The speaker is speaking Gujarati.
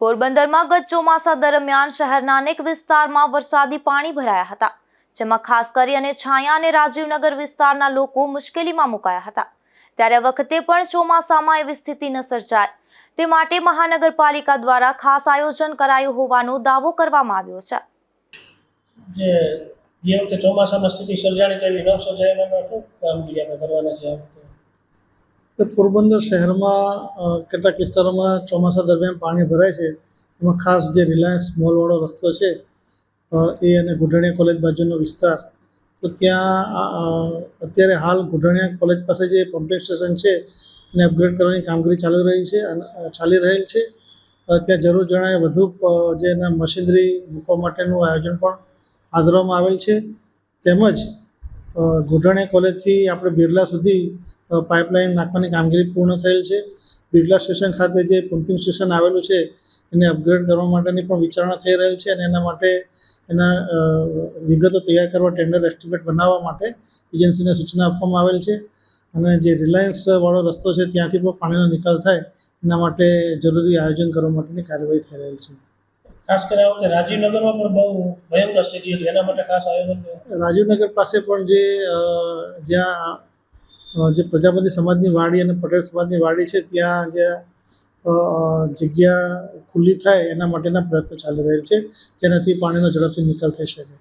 પોરબંદરમાં ગત ચોમાસા દરમિયાન શહેરના અનેક વિસ્તારમાં વરસાદી પાણી ભરાયા હતા, જેમાં ખાસ કરીને છાયા અને રાજીવનગર વિસ્તારના લોકો મુશ્કેલીમાં મુકાયા હતા। ત્યારે વખતે પણ ચોમાસામાં એવી સ્થિતિ ન સર્જાય તે માટે મહાનગરપાલિકા દ્વારા ખાસ આયોજન કરાયું હોવાનો દાવો કરવામાં આવ્યો છે। જે વખતે ચોમાસામાં સ્થિતિ સર્જાણી તેવી ન સર્જાય એમાં શું કામગીરી આપણે કરવાના છે? પોરબંદર શહેરમાં કેટલાક વિસ્તારોમાં ચોમાસા દરમિયાન પાણી ભરાય છે। એમાં ખાસ જે રિલાયન્સ મોલવાળો રસ્તો છે એ અને ગુઢાણીયા કોલેજ બાજુનો વિસ્તાર, તો ત્યાં અત્યારે હાલ ગુઢાણીયા કોલેજ પાસે જે પમ્પિંગ સ્ટેશન છે એને અપગ્રેડ કરવાની કામગીરી ચાલી રહેલ છે। ત્યાં જરૂર જણાય વધુ જે એના મશીનરી મૂકવા માટેનું આયોજન પણ હાથ ધરવામાં આવેલ છે। તેમજ ગુઢાણીયા કોલેજથી આપણે બિરલા સુધી પાઇપલાઇન નાખવાની કામગીરી પૂર્ણ થયેલ છે। બિરલા સ્ટેશન ખાતે જે પમ્પિંગ સ્ટેશન આવેલું છે એને અપગ્રેડ કરવા માટેની પણ વિચારણા થઈ રહેલ છે અને એના માટે એના વિગતો તૈયાર કરવા ટેન્ડર એસ્ટિમેટ બનાવવા માટે એજન્સીને સૂચના આપવામાં આવેલ છે। અને જે રિલાયન્સ વાળો રસ્તો છે ત્યાંથી પણ પાણીનો નિકાલ થાય એના માટે જરૂરી આયોજન કરવા માટેની કાર્યવાહી થઈ રહેલ છે। ખાસ કરીને આ વખતે રાજીવનગરમાં પણ બહુ ભયંકર સ્થિતિ હતી, એના માટે ખાસ આયોજન રાજીવનગર પાસે પણ જ્યાં જે પ્રજાપતિ સમાજની વાડી અને પટેલ સમાજની વાડી છે ત્યાં જગ્યા ખુલ્લી થાય એના માટેના પ્રયત્નો ચાલી રહેલ છે, જેનાથી પાણીનો ઝડપથી નિકાલ થઈ શકે।